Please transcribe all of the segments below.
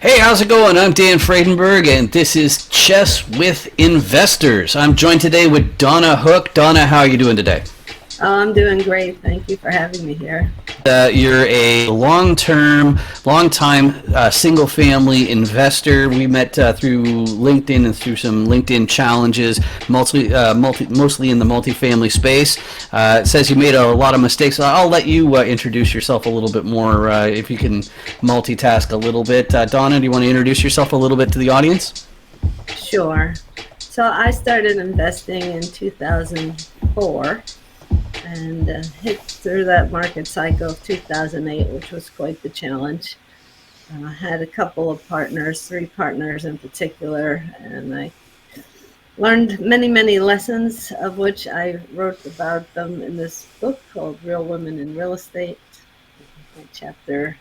Hey, how's it going? I'm Dan Fradenburgh, and this is Chess with Investors. I'm joined today with Donna Hook. Donna, how are you doing today? Oh, I'm doing great. Thank you for having me here. You're a long-time single-family investor. We met through LinkedIn and through some LinkedIn challenges, mostly in the multifamily space. It says you made a lot of mistakes. So I'll let you introduce yourself a little bit more if you can multitask a little bit. Donna, do you want to introduce yourself a little bit to the audience? Sure. So I started investing in 2004 and hit through that market cycle of 2008, which was quite the challenge. I had a couple of partners, three partners in particular, and I learned many, many lessons, of which I wrote about them in this book called Real Women in Real Estate. My chapter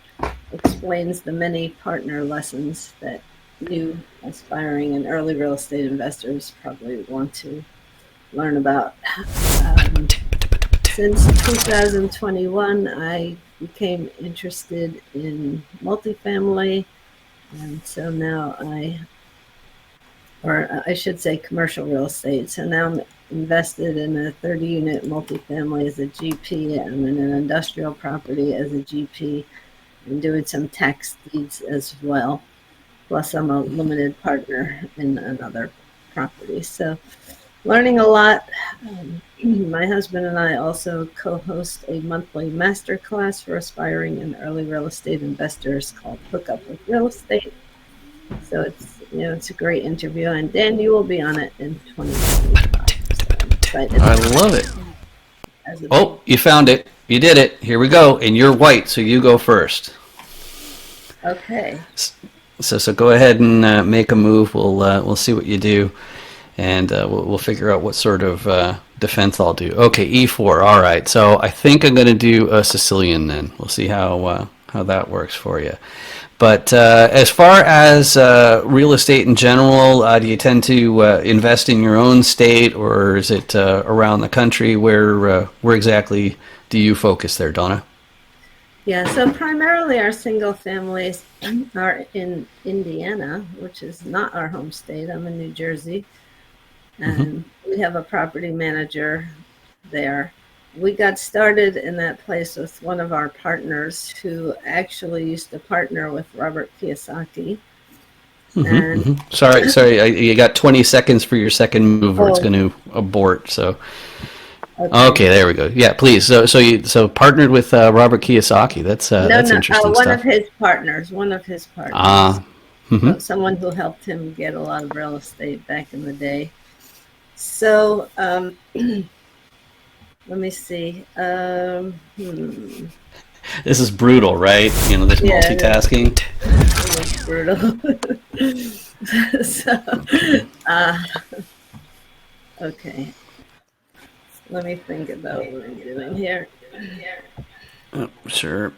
explains the many partner lessons that new, aspiring, and early real estate investors probably want to learn about. Um, since 2021, I became interested in multifamily, and so now or I should say commercial real estate. So now I'm invested in a 30-unit multifamily as a GP. I'm in an industrial property as a GP and doing some tax deeds as well. Plus, I'm a limited partner in another property. So, learning a lot. My husband and I also co-host a monthly master class for aspiring and early real estate investors called Hook Up with Real Estate. So it's a great interview, and Dan, you will be on it in 2025. So I'm excited. I love it. As a big Oh, you found it. You did it. Here we go. And you're white, so you go first. Okay. So go ahead and make a move. We'll see what you do, and we'll figure out what sort of defense I'll do. Okay, E4. All right. So I think I'm going to do a Sicilian then. We'll see how that works for you. But as far as real estate in general, do you tend to invest in your own state, or is it around the country? Where exactly do you focus there, Donna? Yeah, so primarily our single families are in Indiana, which is not our home state. I'm in New Jersey, Hmm. and we have a property manager there. We got started in that place with one of our partners who actually used to partner with Robert Kiyosaki. Hmm. And Hmm. Sorry. You got 20 seconds for your second move, or it's oh, going to abort. So okay. okay, there we go. Yeah, please. So partnered with Robert Kiyosaki. No, That's no, interesting one of stuff. his partners, Ah. Hmm. someone who helped him get a lot of real estate back in the day. So, let me see. This is brutal, right? You know, this Yeah, multitasking. it is brutal. So, Okay. uh, okay. Let me think about what I'm doing here. Oh, sure.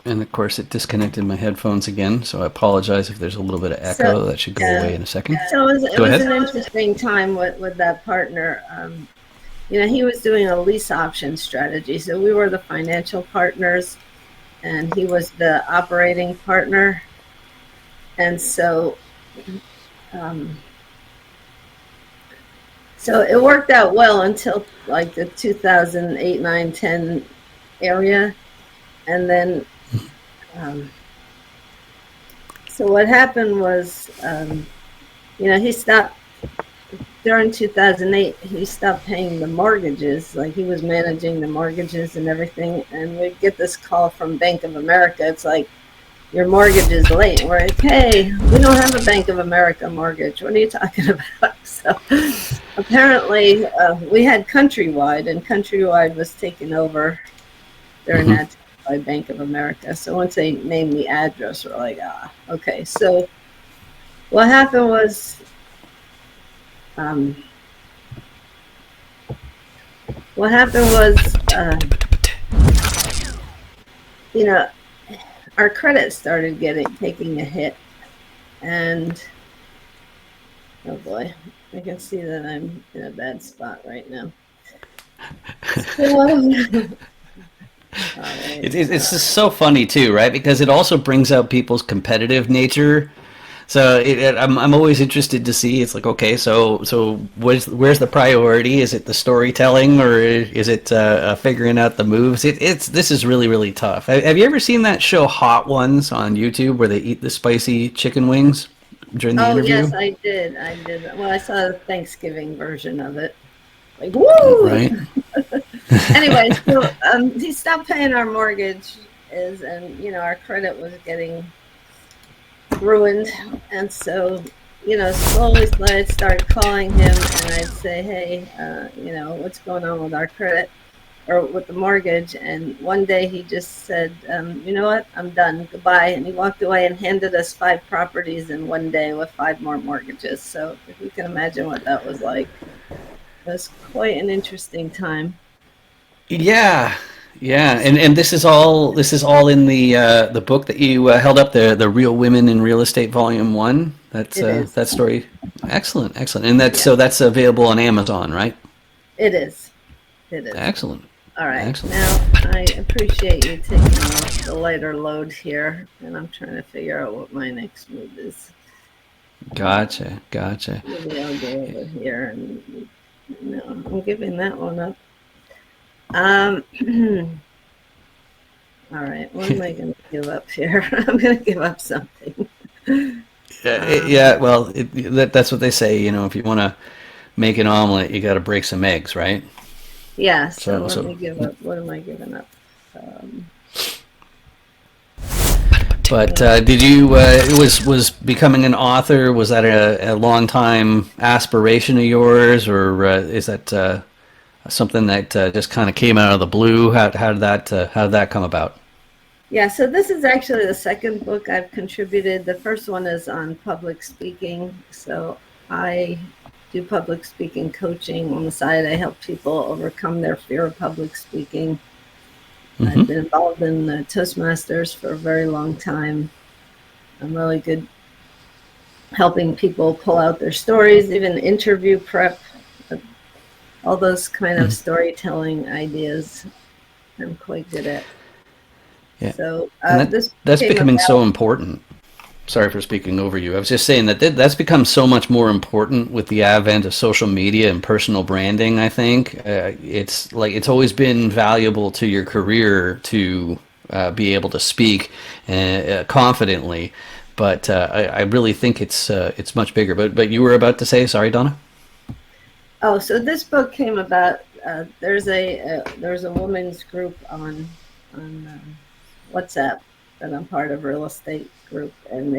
And of course, it disconnected my headphones again, so I apologize if there's a little bit of So, echo. That should go yeah. away in a second. So it Go was ahead. an interesting time with that partner. He was doing a lease option strategy. So we were the financial partners and he was the operating partner. And um, so it worked out well until like the 2008, 9, 10 area. And then, um, so what happened was, he stopped during 2008, he stopped paying the mortgages. Like he was managing the mortgages and everything. And we get this call from Bank of America. It's like, your mortgage is late. We're like, hey, we don't have a Bank of America mortgage. What are you talking about? So apparently we had Countrywide, and Countrywide was taken over during Hmm. that time by Bank of America. So once they named the address, we're like, okay. So what happened was, um, what happened was, you know, our credit started taking a hit, and oh boy, I can see that I'm in a bad spot right now. So, All right. It's just so funny too, right? Because it also brings out people's competitive nature. So I'm always interested to see. It's like, okay, so where's the priority? Is it the storytelling or is it figuring out the moves? It's this is really tough. Have you ever seen that show Hot Ones on YouTube where they eat the spicy chicken wings during the Oh interview? yes, I did. I did. Well, I saw the Thanksgiving version of it. Like, woo! Right. Anyway, so he stopped paying our mortgage, and our credit was getting ruined, and so slowly I'd start calling him, and I'd say, hey, what's going on with our credit or with the mortgage? And one day he just said, you know what, I'm done, goodbye, and he walked away and handed us 5 properties in one day with 5 more mortgages. So if you can imagine what that was like, it was quite an interesting time. Yeah, yeah, and this is all in the book that you held up, the Real Women in Real Estate Volume One. That's It is. that story. Excellent, excellent, and that's Yeah, so that's available on Amazon, right? it is. It is. Excellent, All right. excellent. Now, I appreciate you taking the lighter load here, and I'm trying to figure out what my next move is. Gotcha, gotcha. Maybe I'll go over here and no, I'm giving that one up. Um, all right. What am I going to give up here? I'm going to give up something. Yeah, Um, yeah. Well, that's what they say. You know, if you want to make an omelet, you got to break some eggs, right? yeah. So So, let so me give up. What am I giving up? Um, But well, did you was becoming an author? Was that a long time aspiration of yours, or is that something that just kind of came out of the blue? How did that come about? yeah. So this is actually the second book I've contributed. The first one is on public speaking. So I do public speaking coaching on the side. I help people overcome their fear of public speaking. I've Hmm. been involved in the Toastmasters for a very long time. I'm really good helping people pull out their stories, even interview prep, all those kind of storytelling ideas. I'm quite good at. Yeah, So and this that's came becoming so about. important. Sorry for speaking over you. I was just saying that that's become so much more important with the advent of social media and personal branding. I think it's like it's always been valuable to your career to be able to speak confidently, but I really think it's much bigger. But you were about to say, sorry, Donna. Oh, so this book came about. There's a women's group on WhatsApp that I'm part of, real estate group, and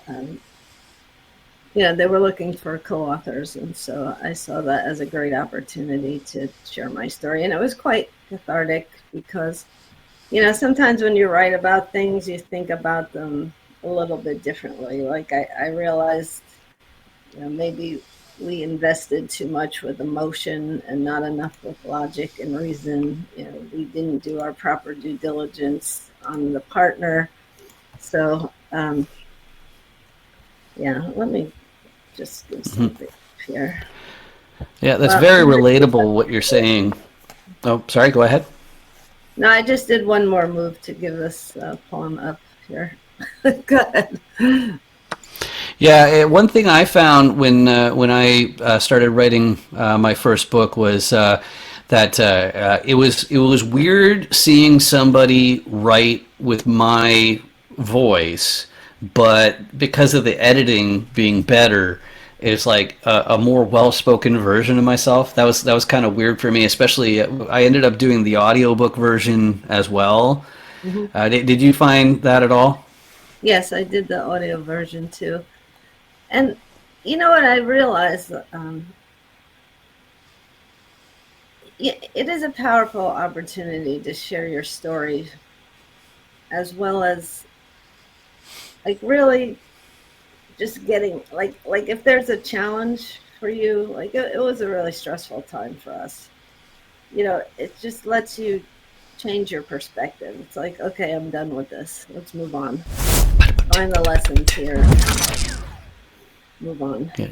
um, they were looking for co-authors, and so I saw that as a great opportunity to share my story, and it was quite cathartic because sometimes when you write about things, you think about them a little bit differently. Like I realized, maybe we invested too much with emotion and not enough with logic and reason. We didn't do our proper due diligence on the partner. So, yeah, let me just give something here. Yeah, that's Well, very relatable what you're saying. Oh, sorry, go ahead. no, I just did one more move to give this poem up here. Go ahead. Yeah, one thing I found when I started writing my first book was that it was weird seeing somebody write with my voice, but because of the editing being better, it's like a more well-spoken version of myself. That was kind of weird for me, especially I ended up doing the audiobook version as well. Mhm. Did you find that at all? Yes, I did the audio version too. And you know what I realized? It is a powerful opportunity to share your story, as well as like really just getting like if there's a challenge for you, like it was a really stressful time for us. It just lets you change your perspective. It's like, okay, I'm done with this. Let's move on. Find the lessons here and move on. Yeah,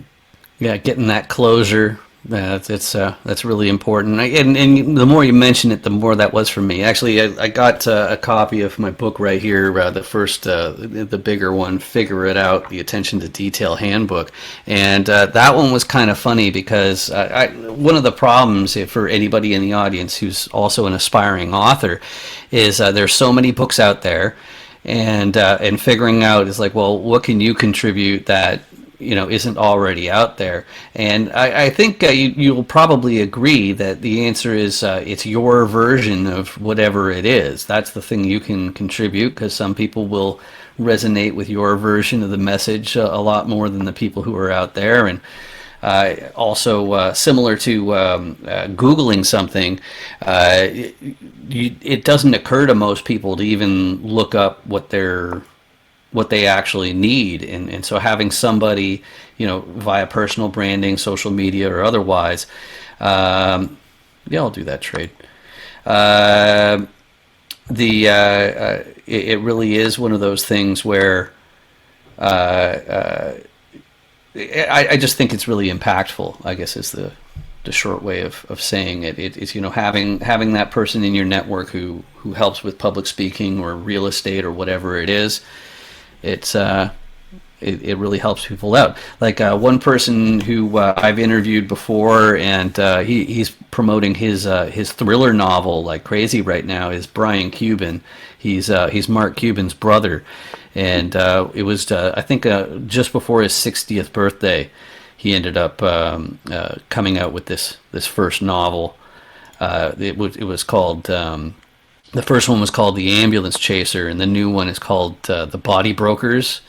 yeah, getting that closure Yeah, that's really important. And the more you mention it, the more that was for me. Actually, I got a copy of my book right here, the first, the bigger one, Figure It Out: The Attention to Detail Handbook, and that one was kind of funny because one of the problems for anybody in the audience who's also an aspiring author is there's so many books out there, and figuring out is like, well, what can you contribute that isn't already out there. And I think you'll probably agree that the answer is it's your version of whatever it is. That's the thing you can contribute, because some people will resonate with your version of the message a lot more than the people who are out there. And also, similar to Googling something, it doesn't occur to most people to even look up what they actually need. And so having somebody, via personal branding, social media or otherwise, yeah, I'll do that trade. It really is one of those things where I just think it's really impactful, I guess is the short way of saying it. It's having that person in your network who helps with public speaking or real estate or whatever it is. It really helps people out. Like one person who I've interviewed before, and he's promoting his thriller novel like crazy right now, is Brian Cuban. He's Mark Cuban's brother, and it was I think just before his 60th birthday, he ended up coming out with this first novel. It was called. The first one was called The Ambulance Chaser, and the new one is called The Body Brokers.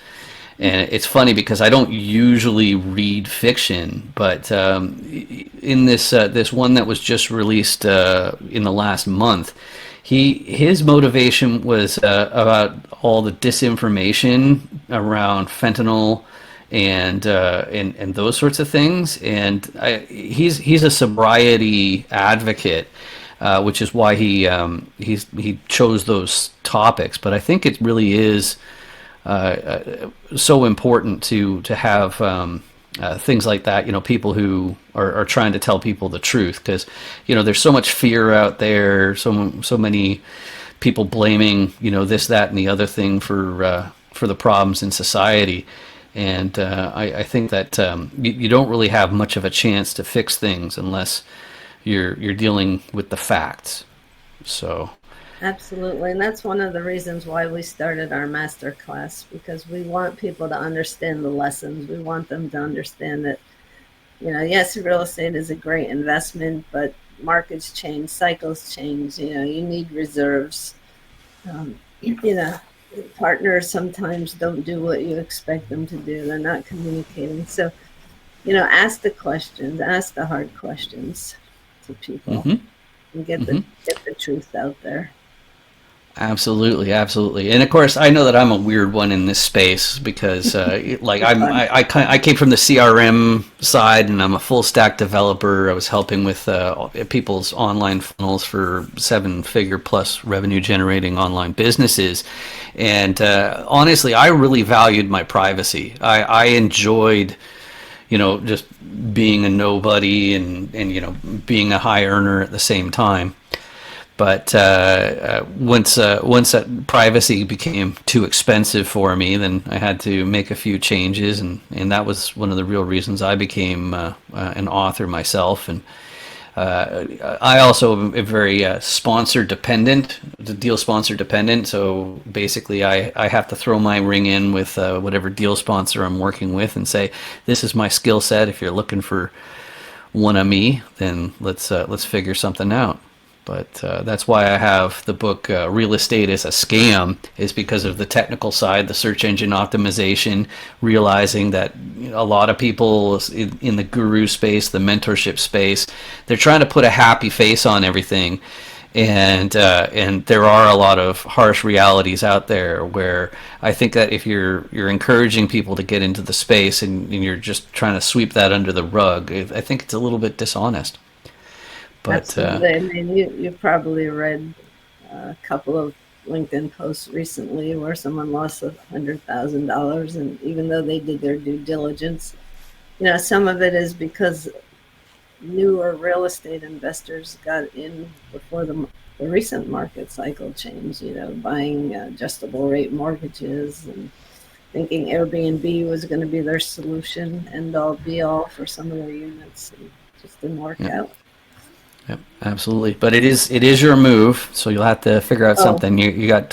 And it's funny because I don't usually read fiction, but in this one that was just released in the last month, his motivation was about all the disinformation around fentanyl and those sorts of things. And he's a sobriety advocate. Which is why he chose those topics. But I think it really is so important to have things like that. People who are trying to tell people the truth, because there's so much fear out there. So many people blaming this, that, and the other thing for the problems in society. And I think that you don't really have much of a chance to fix things unless you're dealing with the facts. So absolutely, and that's one of the reasons why we started our master class, because we want people to understand the lessons. We want them to understand that yes, real estate is a great investment, but markets change, cycles change. You need reserves. um, Partners sometimes don't do what you expect them to do. They're not communicating. So ask the questions, ask the hard questions to people, mm-hmm. and get the truth out there. Absolutely, absolutely. And of course, I know that I'm a weird one in this space because, like, I came from the CRM side, and I'm a full stack developer. I was helping with people's online funnels for 7-figure plus revenue generating online businesses. And honestly, I really valued my privacy. I enjoyed just being a nobody and being a high earner at the same time. But once that privacy became too expensive for me, then I had to make a few changes, and that was one of the real reasons I became an author myself. And I also am very sponsor dependent, the deal sponsor dependent. So basically, I have to throw my ring in with whatever deal sponsor I'm working with and say, this is my skill set. If you're looking for one of me, then let's figure something out. But that's why I have the book Real Estate is a Scam, is because of the technical side, the search engine optimization, realizing that a lot of people in the guru space, the mentorship space, they're trying to put a happy face on everything. And there are a lot of harsh realities out there where I think that if you're encouraging people to get into the space and you're just trying to sweep that under the rug, I think it's a little bit dishonest. But absolutely. I mean, you probably read a couple of LinkedIn posts recently where someone lost $100,000, and even though they did their due diligence, some of it is because newer real estate investors got in before the recent market cycle change, buying adjustable rate mortgages and thinking Airbnb was going to be their solution and all be all for some of their units. And just didn't work Yep. out. Yep. Absolutely. But it is your move, so you'll have to figure out Oh, something. You got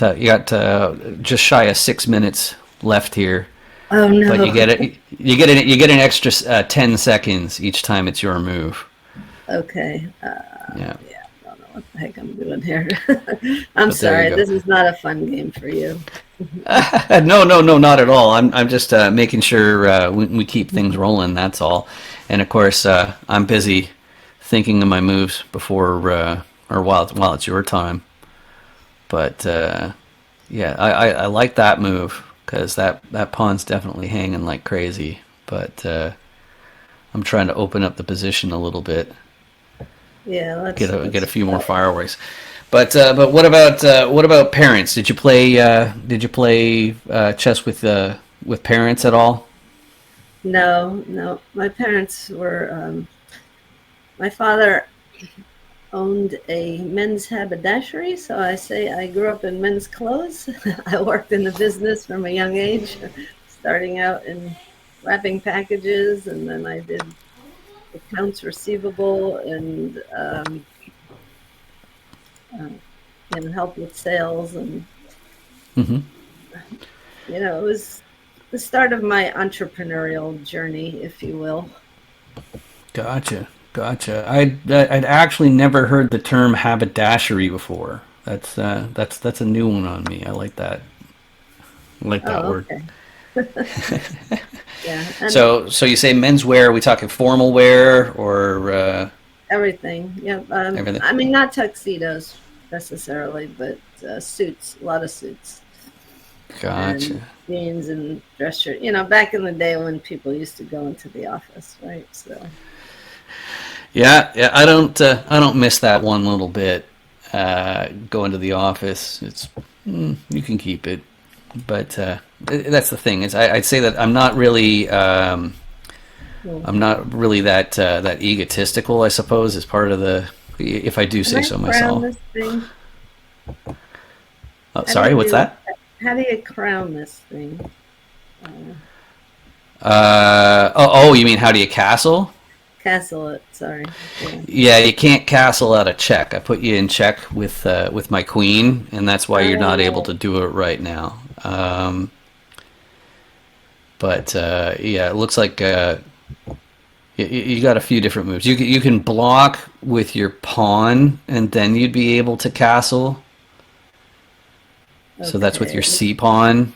just shy of 6 minutes left here, oh but no. you get an extra 10 seconds each time it's your move. Okay. Yeah. Yeah, I don't know what the heck I'm doing here. I'm But there you sorry. go. This is not a fun game for you. No, no, no, not at all. I'm just making sure we keep things rolling. That's all. And of course, I'm busy thinking of my moves before or while it's your time. But yeah, I like that move because that pawn's definitely hanging like crazy. But I'm trying to open up the position a little bit, Yeah, get a let's few more try. fireworks. But what about parents? Did you play chess with parents at all? No, no. My parents were. My father owned a men's haberdashery, so I say I grew up in men's clothes. I worked in the business from a young age, starting out in wrapping packages, and then I did accounts receivable and uh, help with sales, and Hmm. it was the start of my entrepreneurial journey, if you will. Gotcha, gotcha. I'd actually never heard the term haberdashery before. That's a new one on me. I like that. I like that Oh, word. okay. Yeah, and So you say menswear? Are we talking formal wear or everything. Yeah, everything? I mean not tuxedos necessarily, but suits, a lot of suits and Gotcha. jeans and dress shirt. Back in the day when people used to go into the office, right? So, Yeah, yeah. I don't miss that one little bit. Going to the office, you can keep it, but that's the thing is I'd say that well, I'm not really that egotistical. I suppose is part of the if I do can say I so crown myself. this thing? Oh, How do you sorry, what's do? that? How do you crown this thing? Uh, Oh, you mean how do you castle? Castle it. Sorry. Yeah. Yeah, you can't castle out a check. I put you in check with my queen, and that's why you're not able Oh, to do it right now. But yeah, it looks like you got a few different moves. You can block with your pawn, and then you'd be able to castle. So that's with okay. your c pawn.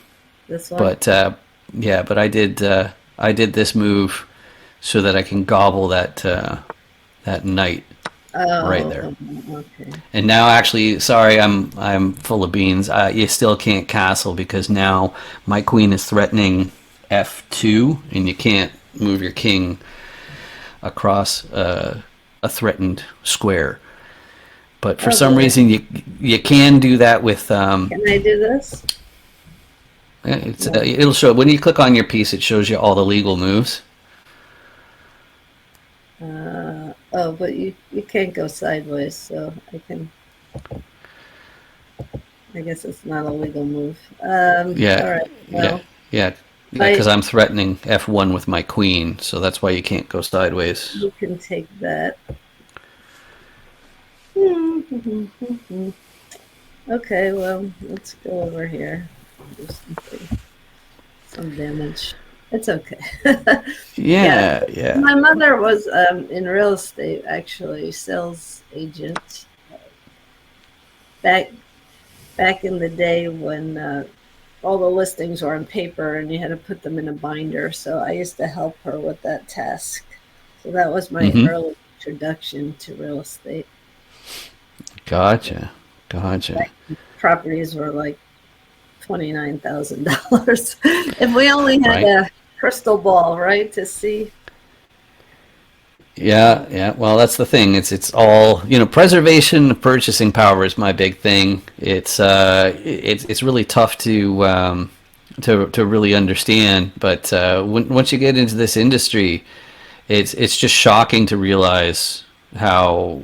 This one. But yeah, but I did this move so that I can gobble that knight right Oh, there. okay. And now, actually, sorry, I'm full of beans. You still can't castle because now my queen is threatening f2, and you can't move your king across a threatened square. But for Oh, some boy. reason, you can do that with Can I do this? No. it'll show when you click on your piece. It shows you all the legal moves. Oh, but you can't go sideways, so I can. I guess it's not a legal move. All Yeah, right. yeah, Well, yeah, yeah. Because I I'm threatening f1 with my queen, so that's why you can't go sideways. you can take that. Okay. Well, let's go over here. Do some damage. It's okay. Yeah. Yeah, yeah. My mother was in real estate, actually, sales agent back back in the day when all the listings were on paper and you had to put them in a binder. So I used to help her with that task. So that was my Mm-hmm. early introduction to real estate. Gotcha, gotcha. Properties were like $29,000. If we only had Right. a crystal ball, right, to see. Yeah, yeah. Well, that's the thing. It's all preservation of purchasing power is my big thing. It's really tough to really understand, but once you get into this industry, it's just shocking to realize how,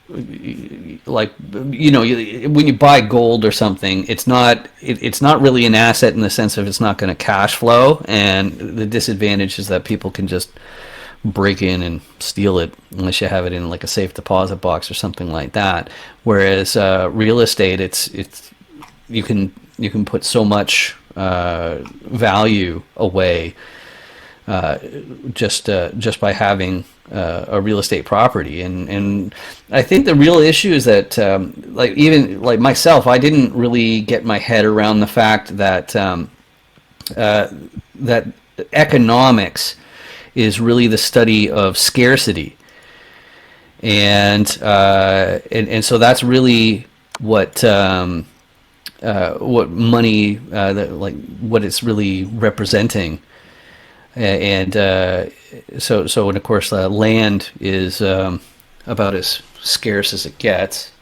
like, when you buy gold or something, it's not really an asset in the sense of it's not going to cash flow, and the disadvantage is that people can just break in and steal it unless you have it in like a safe deposit box or something like that. Whereas real estate, it's you can put so much value away just by having a real estate property. And I think the real issue is that like, even like myself, I didn't really get my head around the fact that that economics is really the study of scarcity, and so that's really what money, like what it's really representing. And and of course land is about as scarce as it gets.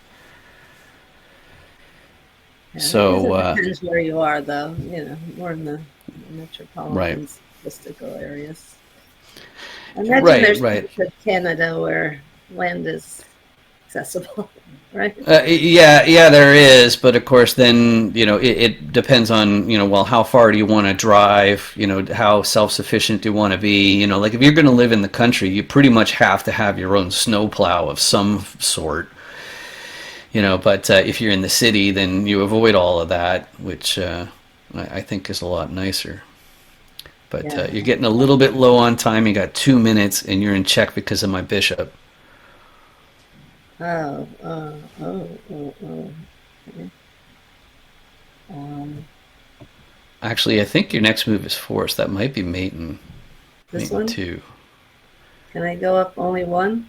Yeah, So it depends where you are, though. More in the right, metropolitan statistical areas. I imagine right, there's right. parts of Canada where land is accessible, right? Yeah, there is, but of course, then it depends on well, how far do you want to drive? How self-sufficient do you want to be? Like if you're going to live in the country, you pretty much have to have your own snowplow of some sort. But if you're in the city, then you avoid all of that, which I think is a lot nicer. But Yeah. you're getting a little bit low on time. You got 2 minutes, and you're in check because of my bishop. Oh. Okay. Um, Actually, I think your next move is force. That might be this Maiden one? two. Can I go up only one?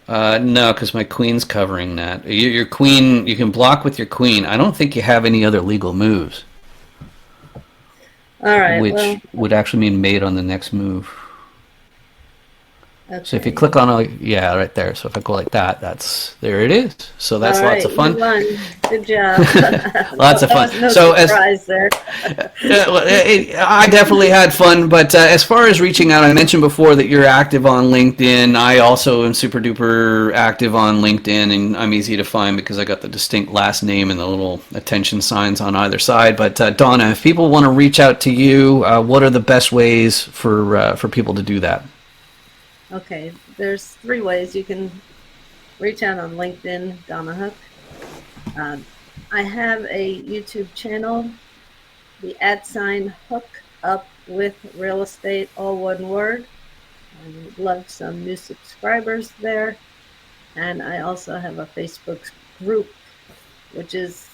No, because my queen's covering that. Your queen, you can block with your queen. I don't think you have any other legal moves, All right. which Well, would actually mean mate on the next move. So if you okay. click on, yeah, right there. So if I go like that, there it is. So that's All lots right. of You fun. won. Good job. Lots of That fun. was no So as surprise there. I definitely had fun, but as far as reaching out, I mentioned before that you're active on LinkedIn. I also am super duper active on LinkedIn, and I'm easy to find because I got the distinct last name and the little attention signs on either side. But Donna, if people want to reach out to you, what are the best ways for people to do that? Okay. There's 3 ways you can reach out on LinkedIn, Donna Hook. Um, I have a YouTube channel, the @ hook up with real estate, all one word. I would love some new subscribers there. And I also have a Facebook group, which is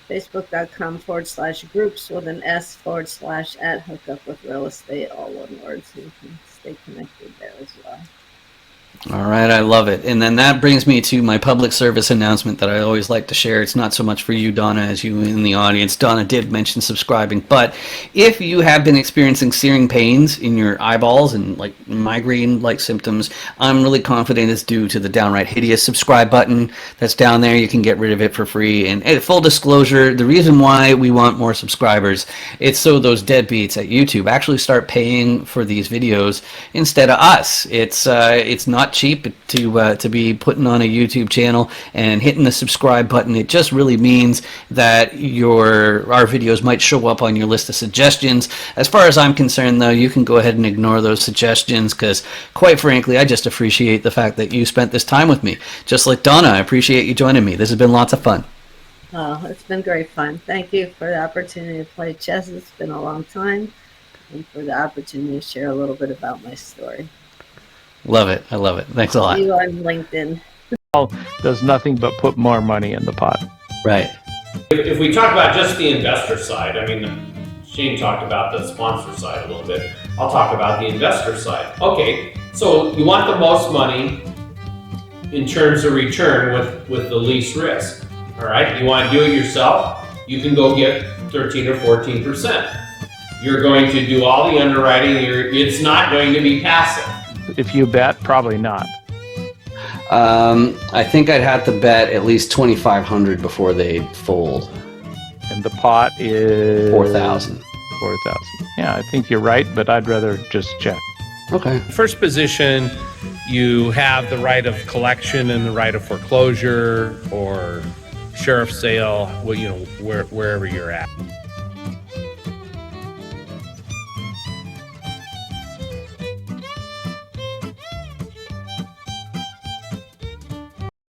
facebook.com/groups with an S/ @ hookup with real estate, all one word. So you can stay connected there as well. All right, I love it. And then that brings me to my public service announcement that I always like to share. It's not so much for you, Donna, as you in the audience. Donna did mention subscribing, but if you have been experiencing searing pains in your eyeballs and like migraine-like symptoms, I'm really confident it's due to the downright hideous subscribe button that's down there. You can get rid of it for free. And full disclosure, the reason why we want more subscribers, it's so those deadbeats at YouTube actually start paying for these videos instead of us. It's not cheap to be putting on a YouTube channel and hitting the subscribe button. It just really means that our videos might show up on your list of suggestions. As far as I'm concerned, though, you can go ahead and ignore those suggestions because, quite frankly, I just appreciate the fact that you spent this time with me. Just like Donna, I appreciate you joining me. This has been lots of fun. Oh, it's been great fun. Thank you for the opportunity to play chess. It's been a long time, and for the opportunity to share a little bit about my story. Love it. I love it. Thanks a lot. See you on LinkedIn. Does nothing but put more money in the pot. Right. If we talk about just the investor side, I mean, Shane talked about the sponsor side a little bit. I'll talk about the investor side. Okay, so you want the most money in terms of return with the least risk. All right, you want to do it yourself? You can go get 13 or 14%. You're going to do all the underwriting. It's not going to be passive. If you bet, probably not. I think I'd have to bet at least 2,500 before they fold. And the pot is 4,000. 4,000. Yeah, I think you're right, but I'd rather just check. Okay. First position, you have the right of collection and the right of foreclosure or sheriff's sale, well, wherever you're at.